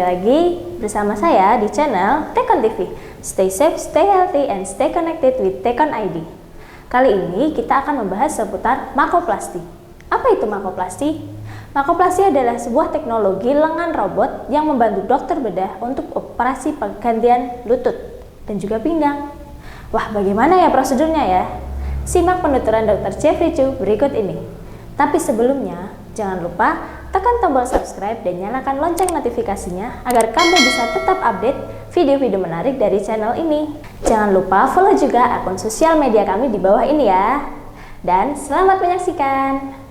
lagi bersama saya di channel Tekon TV. Stay safe, stay healthy, and stay connected with Tekon ID. Kali ini kita akan membahas seputar makoplasti. Apa itu makoplasti? Makoplasti adalah sebuah teknologi lengan robot yang membantu dokter bedah untuk operasi penggantian lutut dan juga pinggang. Wah, bagaimana ya prosedurnya ya? Simak penuturan Dr. Jeffrey Chu berikut ini. Tapi sebelumnya, jangan lupa tekan tombol subscribe dan nyalakan lonceng notifikasinya agar kamu bisa tetap update video-video menarik dari channel ini. Jangan lupa follow juga akun sosial media kami di bawah ini ya. Dan selamat menyaksikan.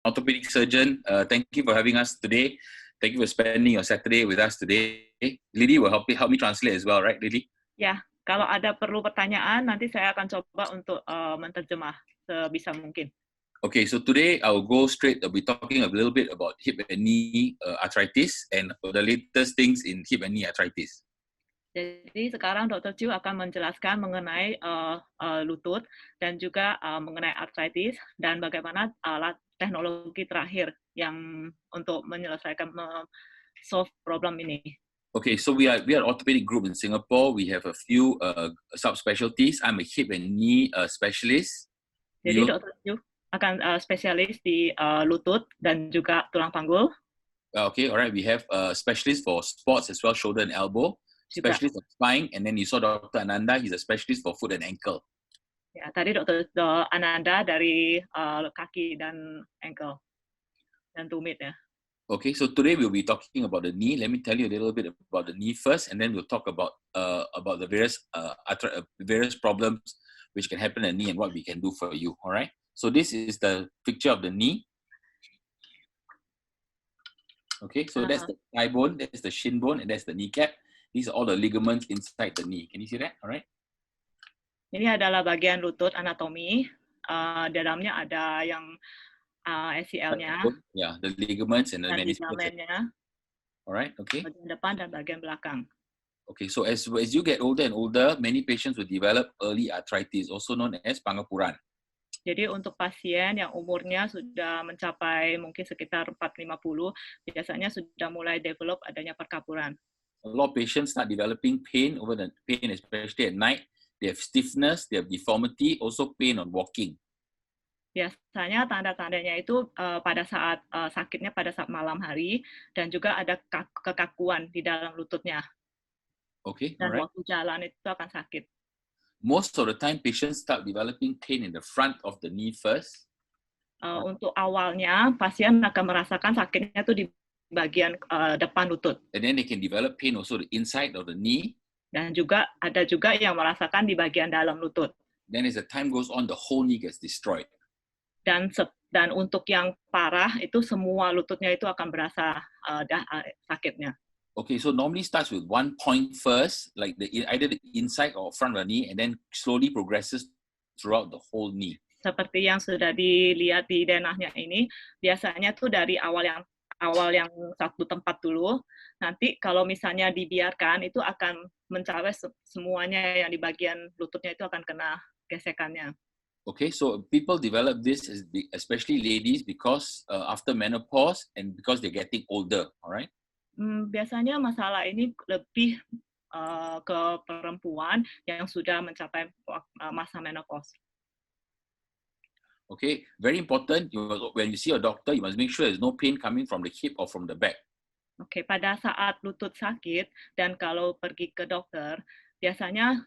Orthopedic surgeon, thank you for having us today. Thank you for spending your Saturday with us today. Lily will help me translate as well, right, Lily? Ya, kalau ada perlu pertanyaan, nanti saya akan coba untuk menerjemah sebisa mungkin. Okay, so today I will go straight. I'll be talking a little bit about hip and knee arthritis and the latest things in hip and knee arthritis. Jadi sekarang Dr. Chu akan menjelaskan mengenai lutut dan juga mengenai arthritis dan bagaimana alat teknologi terakhir yang untuk menyelesaikan solve problem ini. Okay, so we are orthopedic group in Singapore. We have a few subspecialties. I'm a hip and knee specialist. Jadi Dr. Chu akan spesialis di lutut dan juga tulang panggul. Okay, alright. We have a specialist for sports as well, shoulder and elbow. Specialist of spine, and then you saw Dr. Ananda. He's a specialist for foot and ankle. Ya, tadi Dr. Ananda dari kaki dan ankle dan tumit ya. Okay, so today we'll be talking about the knee. Let me tell you a little bit about the knee first, and then we'll talk about the various problems which can happen in the knee and what we can do for you. All right. So this is the picture of the knee. Okay, so that's the thigh bone, that's the shin bone, and that's the kneecap. These are all the ligaments inside the knee. Can you see that? All right. Ini adalah bagian lutut anatomi. Dalamnya ada yang ACL-nya. Yeah, the ligaments and the ligamennya. All right. Okay. Bagian depan dan bagian belakang. Okay. So as you get older and older, many patients will develop early arthritis, also known as pangapuran. Jadi untuk pasien yang umurnya sudah mencapai mungkin sekitar 4-50, biasanya sudah mulai develop adanya perkapuran. A lot of patients start developing pain especially at night. They have stiffness, they have deformity, also pain on walking. Biasanya tanda-tandanya itu pada saat sakitnya pada saat malam hari dan juga ada kekakuan di dalam lututnya. Okay, dan alright. Waktu jalan itu akan sakit. Most of the time patients start developing pain in the front of the knee first. Untuk awalnya pasien akan merasakan sakitnya itu di bagian depan lutut. And then they can develop pain also the inside of the knee. Dan juga ada juga yang merasakan di bagian dalam lutut. Then as the time goes on, the whole knee gets destroyed. Dan untuk yang parah itu semua lututnya itu akan berasa sakitnya. Okay, so normally starts with one point first, like either the inside or front of the knee, and then slowly progresses throughout the whole knee. Seperti yang sudah dilihat di denahnya ini, biasanya tuh dari awal yang satu tempat dulu, nanti kalau misalnya dibiarkan itu akan mencapai semuanya yang di bagian lututnya itu akan kena gesekannya. Okay, so people develop this, especially ladies, because after menopause and because they're getting older, all right? Biasanya masalah ini lebih ke perempuan yang sudah mencapai masa menopause. Okay, very important. When you see a doctor, you must make sure there's no pain coming from the hip or from the back. Okay, pada saat lutut sakit dan kalau pergi ke dokter, biasanya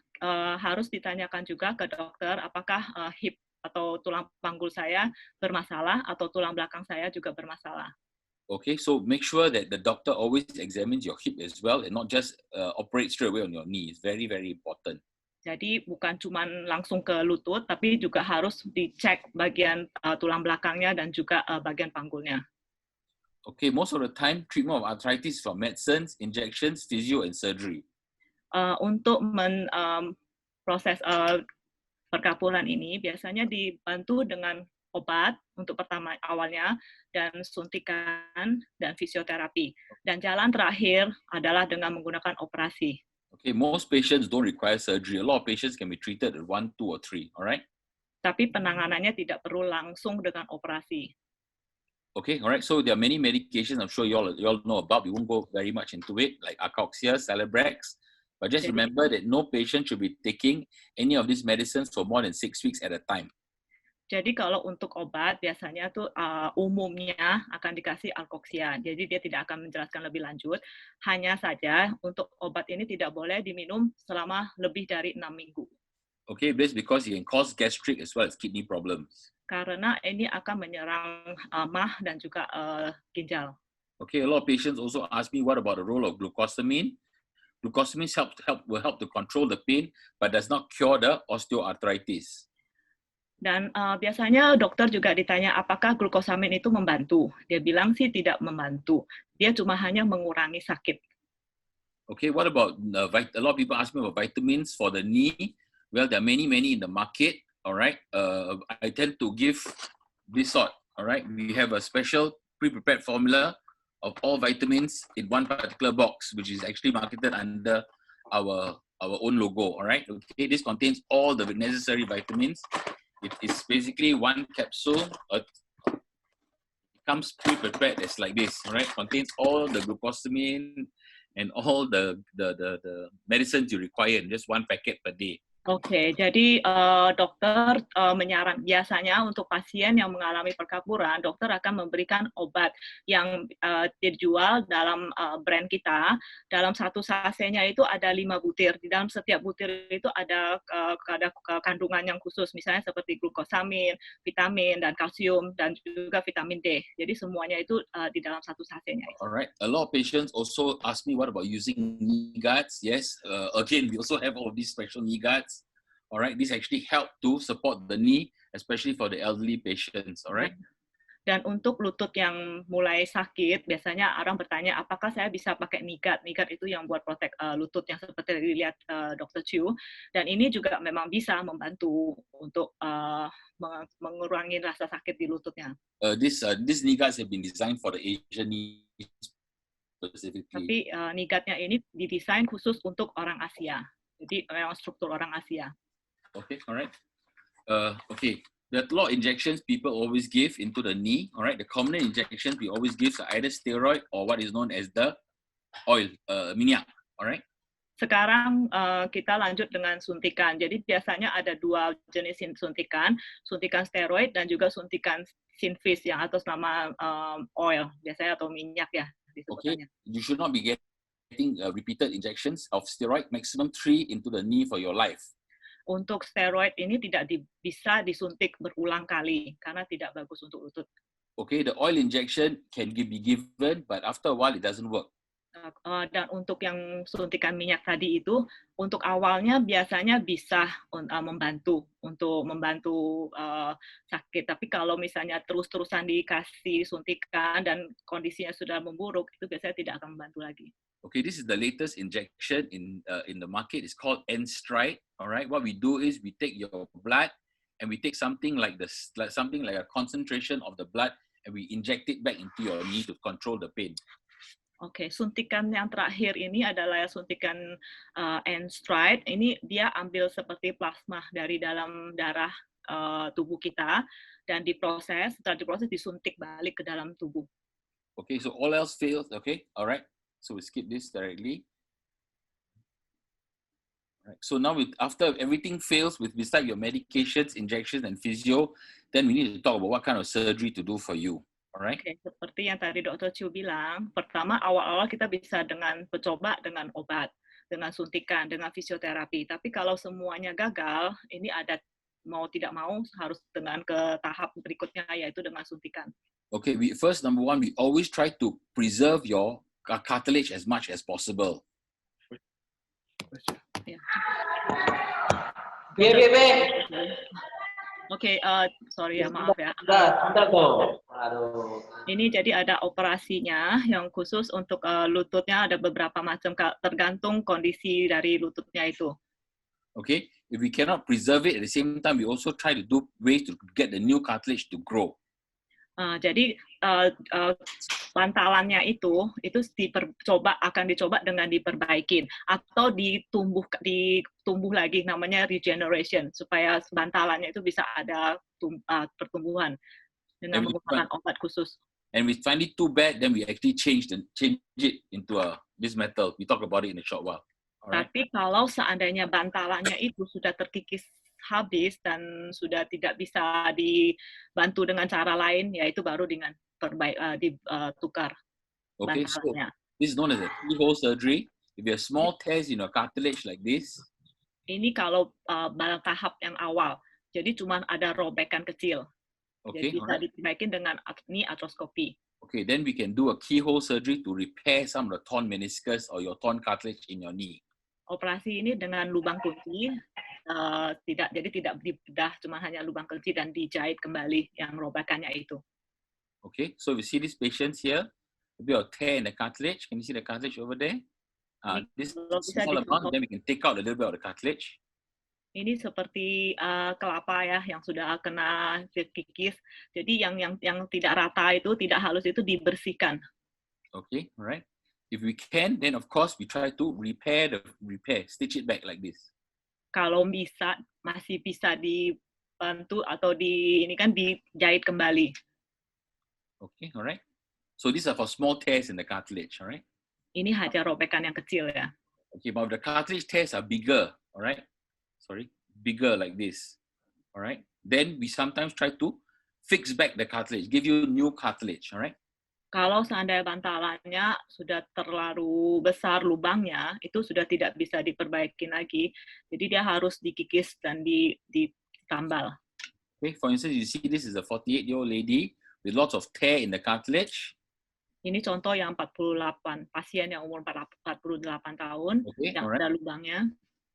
harus ditanyakan juga ke dokter apakah hip atau tulang panggul saya bermasalah atau tulang belakang saya juga bermasalah. Okay, so make sure that the doctor always examines your hip as well and not just operate straight away on your knee. It's very, very important. Jadi bukan cuma langsung ke lutut, tapi juga harus dicek bagian tulang belakangnya dan juga bagian panggulnya. Okay, most of the time treatment of arthritis from medicines, injections, physio, and surgery. Untuk proses perkapuran ini biasanya dibantu dengan obat untuk pertama awalnya, dan suntikan, dan fisioterapi. Dan jalan terakhir adalah dengan menggunakan operasi. Okay, most patients don't require surgery. A lot of patients can be treated at 1, 2, or 3. All right. Tapi penanganannya tidak perlu langsung dengan operasi. Okay, all right. So there are many medications I'm sure you all know about. We won't go very much into it, like Acoxia, Celebrex. But just remember that no patient should be taking any of these medicines for more than 6 weeks at a time. Jadi kalau untuk obat biasanya tuh umumnya akan dikasih Alcoxia. Jadi dia tidak akan menjelaskan lebih lanjut. Hanya saja untuk obat ini tidak boleh diminum selama lebih dari 6 minggu. Okay, this because it can cause gastric as well as kidney problems. Karena ini akan menyerang mah dan juga ginjal. Okay, a lot of patients also ask me, what about the role of glucosamine? Glucosamine will help to control the pain, but does not cure the osteoarthritis. Dan biasanya dokter juga ditanya apakah glukosamin itu membantu. Dia bilang sih tidak membantu. Dia cuma hanya mengurangi sakit. Okay, what about a lot of people ask me about vitamins for the knee? Well, there are many in the market. All right, I tend to give this sort. All right, we have a special pre-prepared formula of all vitamins in one particular box, which is actually marketed under our own logo. All right, okay, this contains all the necessary vitamins. It is basically one capsule. It comes pre-prepared. It's like this, right? Contains all the glucosamine and all the medicines you require in just one packet per day. Oke, jadi dokter menyarankan biasanya untuk pasien yang mengalami perkapuran, dokter akan memberikan obat yang dijual dalam brand kita. Dalam satu sachetnya itu ada 5 butir. Di dalam setiap butir itu ada kandungan yang khusus, misalnya seperti glukosamin, vitamin, dan kalsium, dan juga vitamin D. Jadi semuanya itu di dalam satu sachetnya. Alright, a lot of patients also ask me, what about using knee guards? Yes, again, we also have all of these special knee guards. All right, these actually help to support the knee, especially for the elderly patients. All right. Dan untuk lutut yang mulai sakit, biasanya orang bertanya, apakah saya bisa pakai knee guard? Knee guard itu yang buat protek lutut yang seperti dilihat Dr. Chiu. Dan ini juga memang bisa membantu untuk mengurangi rasa sakit di lututnya. These knee guards have been designed for the Asian knee specifically. Tapi knee guardnya ini didesain khusus untuk orang Asia. Jadi memang struktur orang Asia. Okay, all right. Okay, there are a lot of injections people always give into the knee. All right, the common injections we always give are either steroid or what is known as the oil, minyak. All right. Sekarang kita lanjut dengan suntikan. Jadi biasanya ada 2 jenis suntikan steroid dan juga suntikan Synfis yang atas nama oil, biasanya atau minyak ya disebutnya. Okay, you should not be getting repeated injections of steroid, maximum 3 into the knee for your life. Untuk steroid ini tidak bisa disuntik berulang kali karena tidak bagus untuk lutut. Okay, the oil injection can be given, but after a while it doesn't work. Dan untuk yang suntikan minyak tadi itu, untuk awalnya biasanya bisa membantu sakit. Tapi kalau misalnya terus-terusan dikasih suntikan dan kondisinya sudah memburuk, itu biasanya tidak akan membantu lagi. Okay, this is the latest injection in the market. It's called N-Stride. All right, what we do is we take your blood and we take something like a concentration of the blood and we inject it back into your knee to control the pain. Oke, suntikan yang terakhir ini adalah suntikan N-Stride. Ini dia ambil seperti plasma dari dalam darah tubuh kita dan setelah diproses disuntik balik ke dalam tubuh. Okay, so all else fails. Okay, all right. So we skip this directly. Right. So now, after everything fails beside your medications, injections, and physio, then we need to talk about what kind of surgery to do for you. All right? Okay, seperti yang tadi Dr. Chiu bilang, pertama awal-awal kita bisa mencoba dengan obat, dengan suntikan, dengan fisioterapi. Tapi kalau semuanya gagal, ini ada mau tidak mau harus dengan ke tahap berikutnya, yaitu dengan suntikan. Okay, number one, we always try to preserve your cartilage as much as possible. Oke, sorry ya, maaf ya. Ini jadi ada operasinya yang khusus untuk lututnya, ada beberapa macam tergantung kondisi dari lututnya itu. Okay, if we cannot preserve it at the same time, we also try to do ways to get the new cartilage to grow. Jadi bantalannya itu akan dicoba dengan diperbaikin atau ditumbuh lagi, namanya regeneration, supaya bantalannya itu bisa ada pertumbuhan dengan menggunakan obat khusus. And we find it too bad, then we actually change it into this metal. We talk about it in a short while. Alright? Tapi kalau seandainya bantalannya itu sudah terkikis habis dan sudah tidak bisa dibantu dengan cara lain, yaitu baru dengan ditukar bantalannya. So this is known as a keyhole surgery. If you have small tears in your cartilage like this, ini kalau pada tahap yang awal, jadi cuma ada robekan kecil. Jadi bisa diperbaikin dengan knee arthroscopy. Okay, then we can do a keyhole surgery to repair some of the torn meniscus or your torn cartilage in your knee. Operasi ini dengan lubang kunci, jadi tidak dibedah, cuma hanya lubang kunci dan dijahit kembali yang robekannya itu. Okay, so if you see these patients here, a bit of tear in the cartilage. Can you see the cartilage over there? This small amount, then we can take out a little bit of the cartilage. Ini seperti kelapa ya, yang sudah kena kikis. Jadi yang tidak rata itu, tidak halus itu dibersihkan. Okay, alright. If we can, then of course we try to repair, stitch it back like this. Kalau masih bisa dibantu atau dijahit kembali. Okay, alright. So these are for small tears in the cartilage, alright. Ini hanya robekan yang kecil ya. Okay, but the cartilage tears are bigger, alright. Bigger like this, alright. Then we sometimes try to fix back the cartilage, give you new cartilage, alright. Kalau seandainya bantalannya sudah terlalu besar lubangnya, itu sudah tidak bisa diperbaiki lagi. Jadi dia harus dikikis dan ditambal. Okay, for instance, you see this is a 48-year-old lady with lots of tear in the cartilage. Ini contoh yang pasien yang umur 48 tahun, yang ada lubangnya.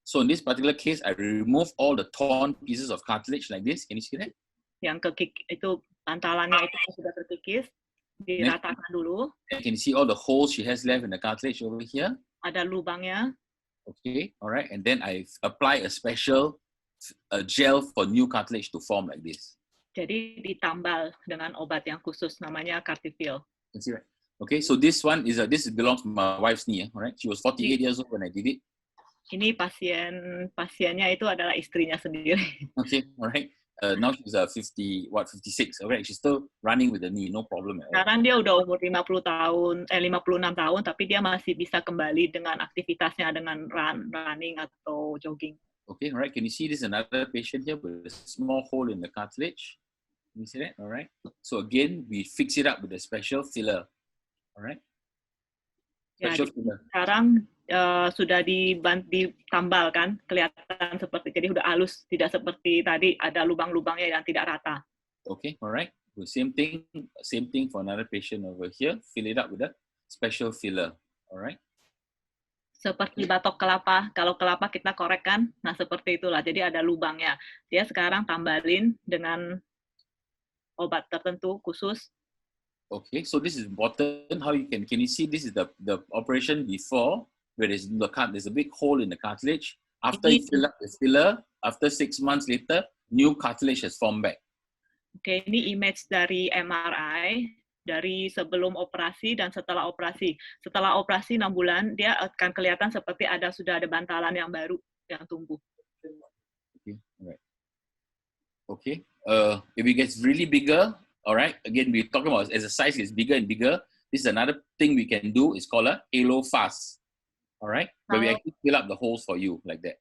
So in this particular case, I remove all the torn pieces of cartilage like this. Can you see that? Yang itu bantalannya itu sudah terkikis. Diratakan dulu. You can see all the holes she has left in the cartilage over here. Ada lubangnya. Okay, all right. And then I apply a special gel for new cartilage to form like this. Jadi ditambal dengan obat yang khusus namanya Cartifil. You see, right? Okay, so this one this belongs to my wife's knee. All right, she was 48 years old when I did it. Ini pasiennya itu adalah istrinya sendiri. Okay, all right. Now she's 56. Okay, she's still running with the knee, no problem at all. Sekarang dia udah umur 56 tahun, tapi dia masih bisa kembali dengan aktivitasnya dengan running atau jogging. Okay, all right. Can you see this another patient here with a small hole in the cartilage? Can you see that? All right. So again, we fix it up with a special filler. All right. Special filler. Sekarang sudah ditambal kan, kelihatan seperti, jadi udah halus, tidak seperti tadi ada lubang-lubangnya yang tidak rata. Okay, alright. The same thing for another patient over here. Fill it up with a special filler. Alright. Seperti batok kelapa, kalau kelapa kita korek kan, nah seperti itulah. Jadi ada lubangnya. Dia sekarang tambalin dengan obat tertentu khusus. Okay, so this is important. How can you see this is the operation before? Where there's a big hole in the cartilage. After you fill up the filler, after 6 months later, new cartilage has formed back. Oke, ini image dari MRI, dari sebelum operasi dan setelah operasi. Setelah operasi 6 bulan, dia akan kelihatan seperti sudah ada bantalan yang baru yang tumbuh. Okay, alright. Okay, if it gets really bigger, alright, again, we're talking about as the size gets bigger and bigger, this is another thing we can do, is called a halo fast. Alright, where we actually fill up the holes for you like that.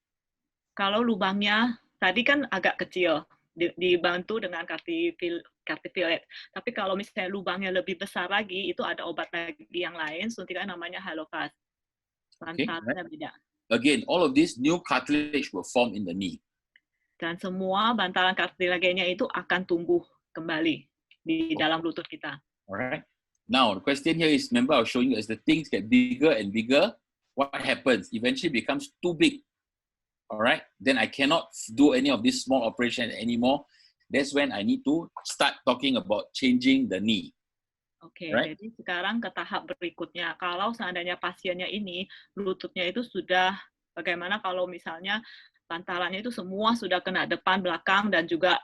Kalau lubangnya tadi kan agak kecil, dibantu dengan Cartifilet. Tapi kalau misalnya lubangnya lebih besar lagi, itu ada obat lagi yang lain, suntikan namanya Halofast. Bantalannya beda. Again, all of this new cartilage will form in the knee. Dan semua bantalan kartilagenya itu akan tumbuh kembali di dalam lutut kita. Alright. Now the question here is, remember I was showing you as the things get bigger and bigger, what happens? Eventually becomes too big. All right, then I cannot do any of this small operation anymore. That's when I need to start talking about changing the knee. Oke, right? Jadi sekarang ke tahap berikutnya. Kalau seandainya pasiennya ini lututnya itu sudah, bagaimana kalau misalnya bantalannya itu semua sudah kena depan, belakang, dan juga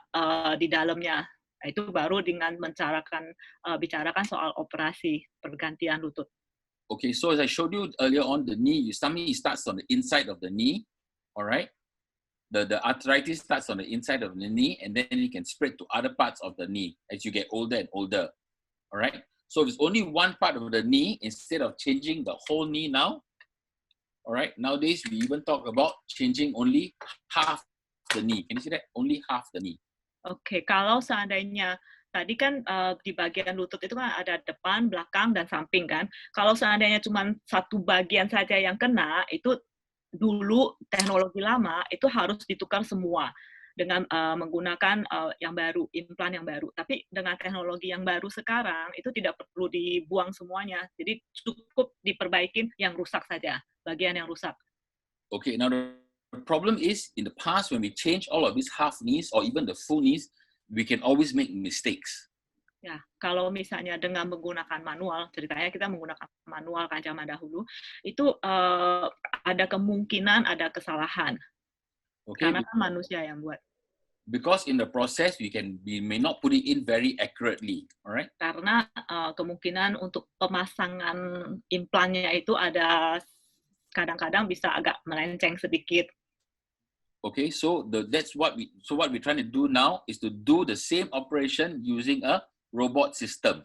di dalamnya. Nah, itu baru dengan bicarakan soal operasi pergantian lutut. Okay, so as I showed you earlier on, the knee, it starts on the inside of the knee, all right? The arthritis starts on the inside of the knee, and then it can spread to other parts of the knee as you get older and older, all right? So if it's only one part of the knee, instead of changing the whole knee now, all right, nowadays we even talk about changing only half the knee. Can you see that? Only half the knee. Oke, kalau seandainya tadi kan di bagian lutut itu kan ada depan, belakang, dan samping kan. Kalau seandainya cuma satu bagian saja yang kena, itu dulu teknologi lama itu harus ditukar semua dengan menggunakan yang baru, implan yang baru. Tapi dengan teknologi yang baru sekarang, itu tidak perlu dibuang semuanya. Jadi cukup diperbaikin yang rusak saja, bagian yang rusak. Okay, now the problem is in the past when we change all of these half knees or even the full knees, we can always make mistakes. Ya, kalau misalnya dengan menggunakan manual, ceritanya kita menggunakan manual kan zaman dahulu, itu ada kemungkinan ada kesalahan. Okay, Karena kan manusia yang buat. because in the process we may not put it in very accurately, all right? Karena kemungkinan untuk pemasangan implannya itu ada kadang-kadang bisa agak melenceng sedikit. Okay, so what we're trying to do now is to do the same operation using a robot system.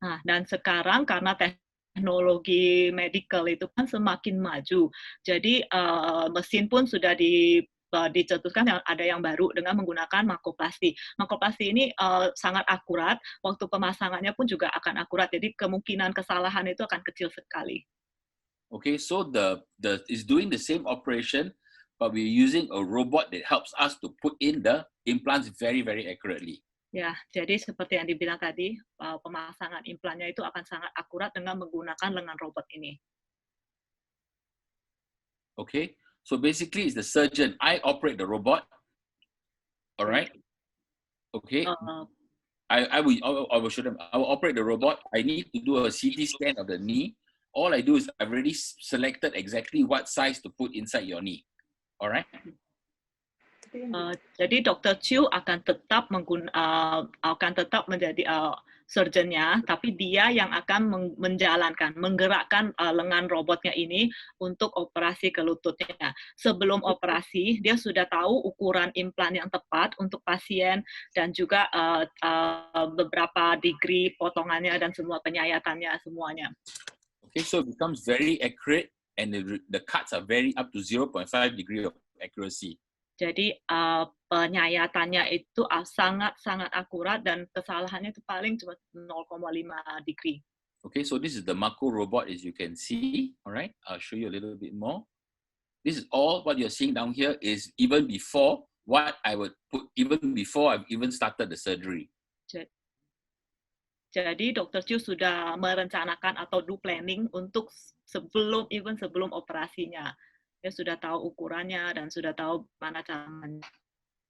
Nah, dan sekarang karena teknologi medical itu kan semakin maju, jadi mesin pun sudah dicetuskan ada yang baru dengan menggunakan makoplasti. Makoplasti ini sangat akurat, waktu pemasangannya pun juga akan akurat, jadi kemungkinan kesalahan itu akan kecil sekali. Okay, so is doing the same operation, but we're using a robot that helps us to put in the implants very, very accurately. Ya, jadi seperti yang dibilang tadi, pemasangan implannya itu akan sangat akurat dengan menggunakan lengan robot ini. Okay, so basically it's the surgeon. I operate the robot. All right. Okay. I will show them. I will operate the robot. I need to do a CT scan of the knee. All I do is I've already selected exactly what size to put inside your knee. All right. Jadi Dr. Chiu akan tetap menjadi surgeonnya, tapi dia yang akan menggerakkan lengan robotnya ini untuk operasi ke lututnya. Sebelum operasi, dia sudah tahu ukuran implan yang tepat untuk pasien dan juga beberapa degree potongannya dan semua penyayatannya semuanya. Okay, so it becomes very accurate and the cuts are very up to 0.5 degree of accuracy. Jadi penyayatannya itu sangat akurat dan kesalahannya itu paling cuma 0,5 degree. Okay, so this is the Mako robot as you can see. All right, I'll show you a little bit more. This is all what you're seeing down here is even before what I would put, even before I've even started the surgery. Jadi Dr. Chiu sudah merencanakan atau do planning untuk sebelum operasinya. Dia sudah tahu ukurannya dan sudah tahu mana caranya.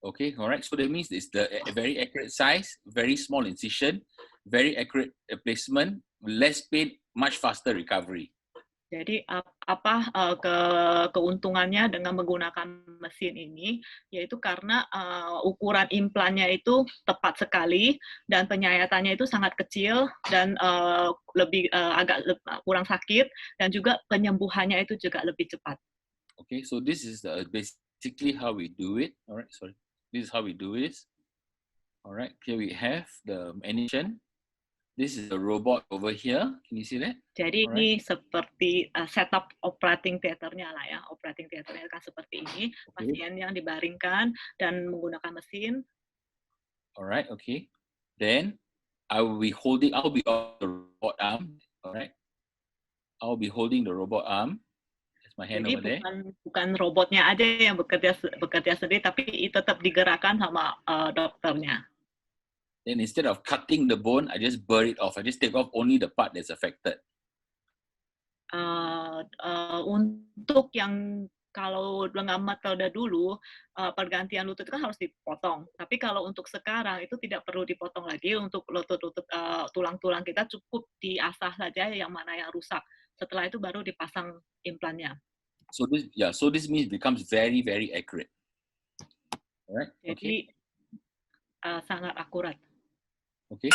Okay, all right. So that means it's a very accurate size, very small incision, very accurate placement, less pain, much faster recovery. Jadi keuntungannya dengan menggunakan mesin ini, yaitu karena ukuran implannya itu tepat sekali dan penyayatannya itu sangat kecil dan agak kurang sakit dan juga penyembuhannya itu juga lebih cepat. Okay, so this is basically how we do it. All right, sorry. This is how we do it. All right, here we have the animation. This is the robot over here. Can you see that? Jadi ini seperti setup operating theater-nya lah ya. Operating theater-nya kan seperti ini. Pasien yang dibaringkan dan menggunakan mesin. All right, okay. Then I'll be on the robot arm. All right. I'll be holding the robot arm. My hand Jadi over there. bukan robotnya aja yang bekerja sendiri, tapi tetap digerakkan sama dokternya. Then instead of cutting the bone, I just burr it off. I just take off only the part that's affected. Untuk yang kalau dengan metode dulu, pergantian lutut kan harus dipotong. Tapi kalau untuk sekarang itu tidak perlu dipotong lagi. Untuk lutut-lutut tulang-tulang kita cukup diasah saja yang mana yang rusak. Setelah itu baru dipasang implannya. So this means it becomes very, very accurate. All right. Jadi sangat akurat. Okay.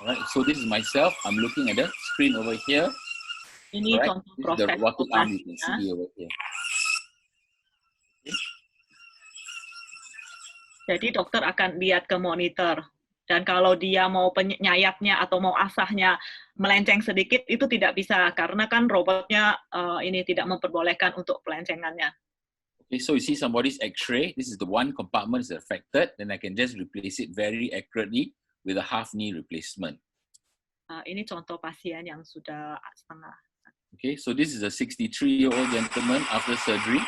All right. So this is myself. I'm looking at the screen over here. Ini Alright. contoh This is proses the robotic arm you can operasinya. see over here. Jadi dokter akan lihat ke monitor. Dan kalau dia mau penyayapnya atau mau asahnya melenceng sedikit, itu tidak bisa. Karena kan robotnya ini tidak memperbolehkan untuk pelencengannya. Okay, so you see somebody's X-ray. This is the one compartment is affected. Then I can just replace it very accurately with a half knee replacement. Ini contoh pasien yang sudah setengah. Okay, so this is a 63-year-old gentleman after surgery.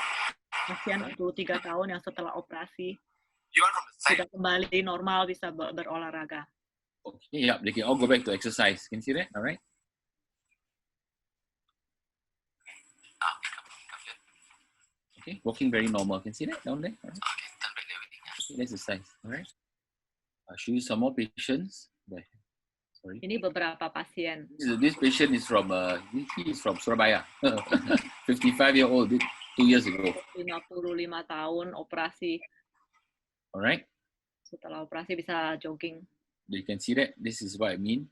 Pasien 23 tahun yang setelah operasi sudah kembali normal, bisa berolahraga. Okay, yeah, they can all go back to exercise. Can you see that? All right. Okay, walking very normal. Can you see that down there? All right. Okay, that's the size. All right. I'll show you some more patients. Sorry. Ini beberapa pasien. This patient is from he is from Surabaya. 55-year-old, 2 years ago. 55 tahun operasi. All right. Setelah operasi bisa jogging. You can see that. This is what I mean.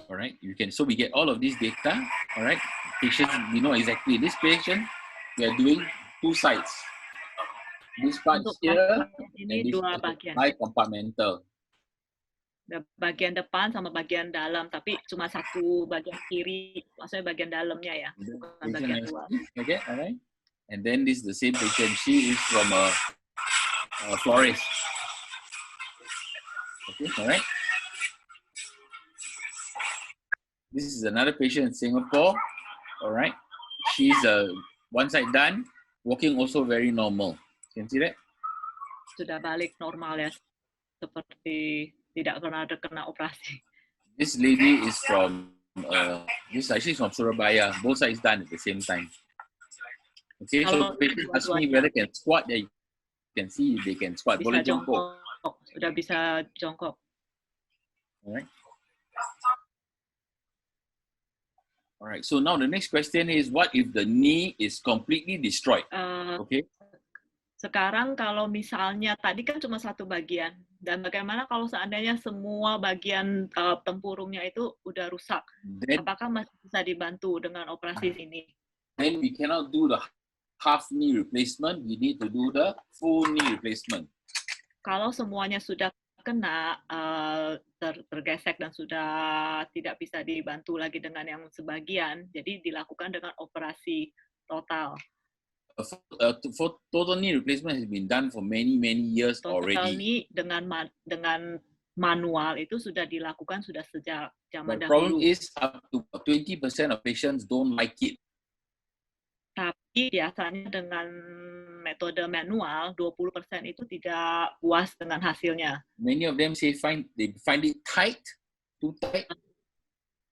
All right. So we get all of this data. All right. Patients, we know exactly this patient. We are doing 2 sides. This part here ini and this dua bagian. compartmental. Bagian depan sama bagian dalam, tapi cuma satu bagian kiri, maksudnya bagian dalamnya ya, bukan bagian luar. Okay, all right. And then this is the same patient. She is from a florist. Okay, all right. This is another patient in Singapore. All right. She's one side done, walking also very normal. Can you see that? Sudah balik normal ya, seperti tidak pernah ada kena operasi. This lady is from she's from Surabaya. Both sides done at the same time. Okay, so patient ask me whether can squat. There you can see they can squat. Bisa jongkok. Sudah bisa jongkok. All right. All right. So now the next question is, what if the knee is completely destroyed? Okay. Sekarang kalau misalnya tadi kan cuma satu bagian, dan bagaimana kalau seandainya semua bagian tempurungnya itu udah rusak? Apakah masih bisa dibantu dengan operasi ini? Then we cannot do the half knee replacement. We need to do the full knee replacement. Kalau semuanya sudah kena, tergesek dan sudah tidak bisa dibantu lagi dengan yang sebagian, jadi dilakukan dengan operasi total. For total knee replacement has been done for many years already. Total knee dengan manual itu sudah dilakukan sudah sejak zaman dahulu. The problem is up to 20% of patients don't like it. Tapi biasanya dengan metode manual 20% itu tidak puas dengan hasilnya. Many of them say they find it tight, too tight.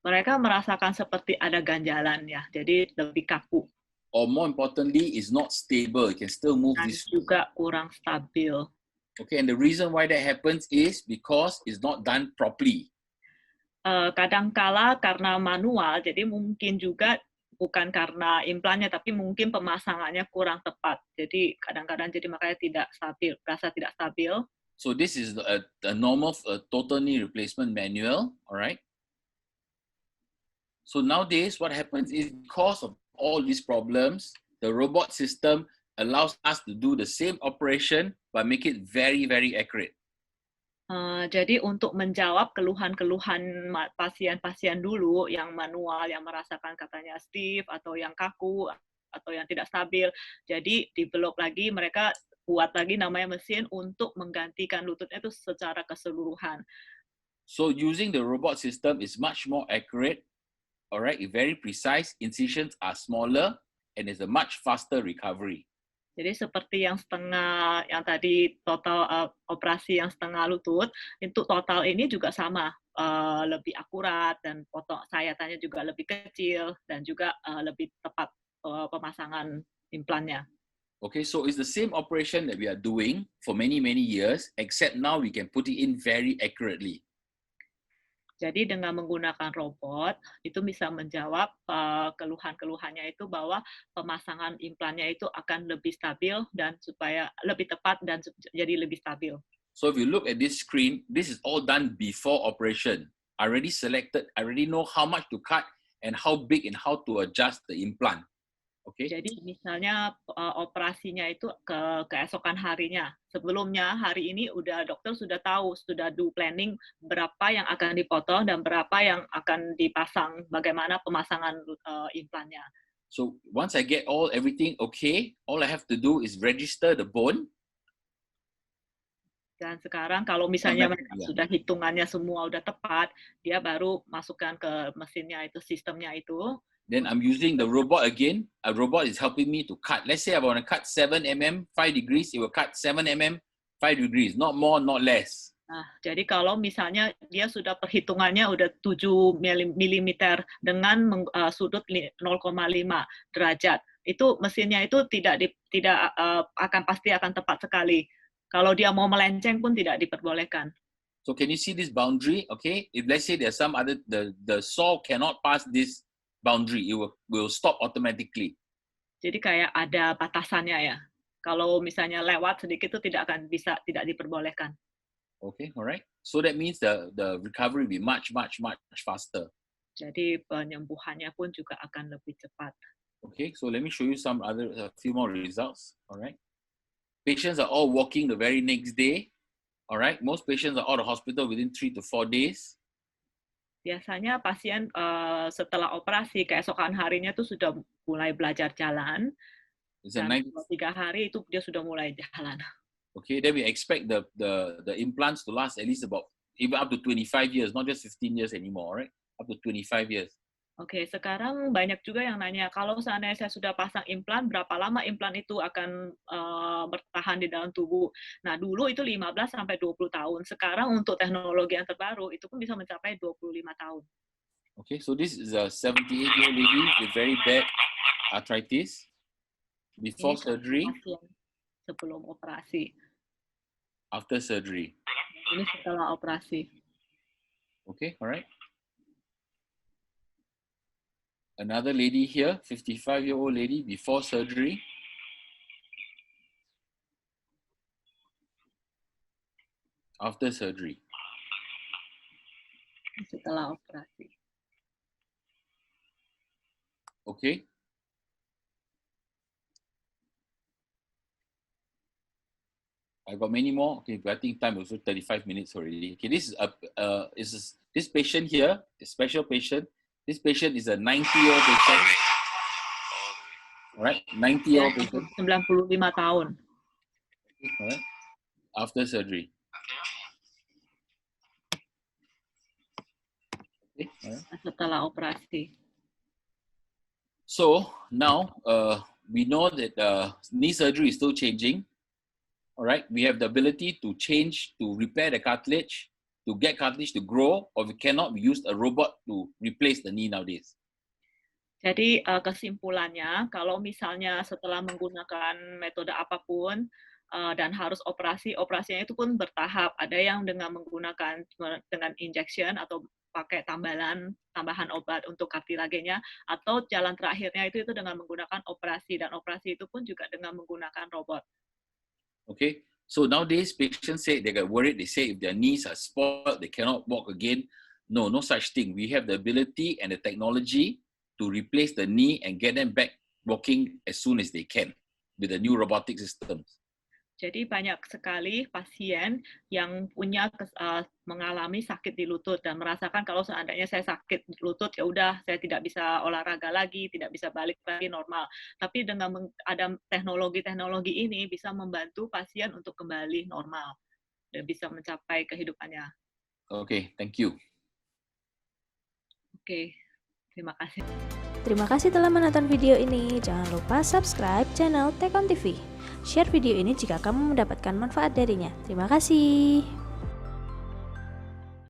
Mereka merasakan seperti ada ganjalan ya, jadi lebih kaku. Or more importantly, is not stable. It can still move Dan this. juga kurang stabil. Okay, and the reason why that happens is because it's not done properly. Kadangkala karena manual, jadi mungkin juga bukan karena implannya, tapi mungkin pemasangannya kurang tepat. Jadi kadang-kadang jadi makanya tidak stabil, rasa tidak stabil. So this is a normal total knee replacement manual, all right? So nowadays, what happens is because of all these problems, the robot system allows us to do the same operation but make it very accurate. Jadi untuk menjawab keluhan-keluhan pasien-pasien dulu yang manual, yang merasakan katanya stiff atau yang kaku atau yang tidak stabil, jadi develop lagi, mereka buat lagi namanya mesin untuk menggantikan lututnya itu secara keseluruhan. So using the robot system is much more accurate. All right, very precise. Incisions are smaller, and there's a much faster recovery. Jadi seperti yang setengah, yang tadi total operasi yang setengah lutut, untuk total ini juga sama, lebih akurat dan potong sayatannya juga lebih kecil dan juga lebih tepat pemasangan implannya. Okay, so it's the same operation that we are doing for many years, except now we can put it in very accurately. Jadi dengan menggunakan robot itu bisa menjawab keluhan-keluhannya itu bahwa pemasangan implannya itu akan lebih stabil dan supaya lebih tepat dan jadi lebih stabil. So if you look at this screen, this is all done before operation. I already selected, I already know how much to cut and how big and how to adjust the implant. Okay. Jadi misalnya operasinya itu keesokan harinya. Sebelumnya hari ini dokter sudah tahu, sudah do planning berapa yang akan dipotong dan berapa yang akan dipasang, bagaimana pemasangan implannya. So once I get everything okay, all I have to do is register the bone. Dan sekarang kalau misalnya sudah hitungannya semua udah tepat, dia baru masukkan ke mesinnya itu, sistemnya itu. Then I'm using the robot again. A robot is helping me to cut. Let's say I want to cut 7 mm, 5 degrees. It will cut 7 mm, 5 degrees. Not more, not less. Nah, jadi kalau misalnya dia sudah perhitungannya udah 7 mm dengan sudut 0,5 derajat, itu mesinnya itu pasti akan tepat sekali. Kalau dia mau melenceng pun tidak diperbolehkan. So can you see this boundary? Okay, if let's say there's some other the saw cannot pass this boundary, it will stop automatically. Jadi kayak ada batasannya ya. Kalau misalnya lewat sedikit itu tidak diperbolehkan. Okay, alright. So that means the recovery will be much faster. Jadi penyembuhannya pun juga akan lebih cepat. Okay, so let me show you some a few more results. Alright. Patients are all walking the very next day. Alright. Most patients are out of hospital within 3 to 4 days. Biasanya pasien setelah operasi keesokan harinya tuh sudah mulai belajar jalan. Dan 3 hari itu dia sudah mulai jalan. Okay, then we expect the implants to last at least about even up to 25 years, not just 15 years anymore, right? Up to 25 years. Oke, sekarang banyak juga yang nanya, kalau seandainya saya sudah pasang implan, berapa lama implan itu akan bertahan di dalam tubuh? Nah, dulu itu 15 sampai 20 tahun. Sekarang untuk teknologi yang terbaru, itu pun bisa mencapai 25 tahun. Okay, so this is a 78-year-old lady with very bad arthritis. Before surgery. Sebelum operasi. After surgery. Ini setelah operasi. Okay, all right. Another lady here, 55-year-old lady, before surgery. After surgery. Setelah operasi. Okay. I got many more. Okay, but I think time was 35 minutes already. Okay, this is this patient here, a special patient. This patient is a 90-year-old patient. All right, 90-year-old patient. 95 tahun. All right. After surgery. Okay. All right. Setelah operasi. So now we know that knee surgery is still changing. All right, we have the ability to change, to repair the cartilage, to get cartilage to grow, or we cannot use a robot to replace the knee nowadays. Jadi kesimpulannya, kalau misalnya setelah menggunakan metode apapun dan harus operasinya itu pun bertahap. Ada yang dengan menggunakan dengan injection atau pakai tambahan obat untuk kartilagenya, atau jalan terakhirnya itu dengan menggunakan operasi, dan operasi itu pun juga dengan menggunakan robot. Okay, so nowadays patients say they get worried. They say if their knees are spoiled, they cannot walk again. No such thing. We have the ability and the technology to replace the knee and get them back walking as soon as they can with the new robotic systems. Jadi banyak sekali pasien yang mengalami sakit di lutut dan merasakan kalau seandainya saya sakit lutut, ya udah saya tidak bisa olahraga lagi, tidak bisa balik lagi normal. Tapi dengan ada teknologi ini bisa membantu pasien untuk kembali normal dan bisa mencapai kehidupannya. Okay, thank you. Oke, terima kasih. Terima kasih telah menonton video ini. Jangan lupa subscribe channel Tekon TV. Share video ini jika kamu mendapatkan manfaat darinya. Terima kasih.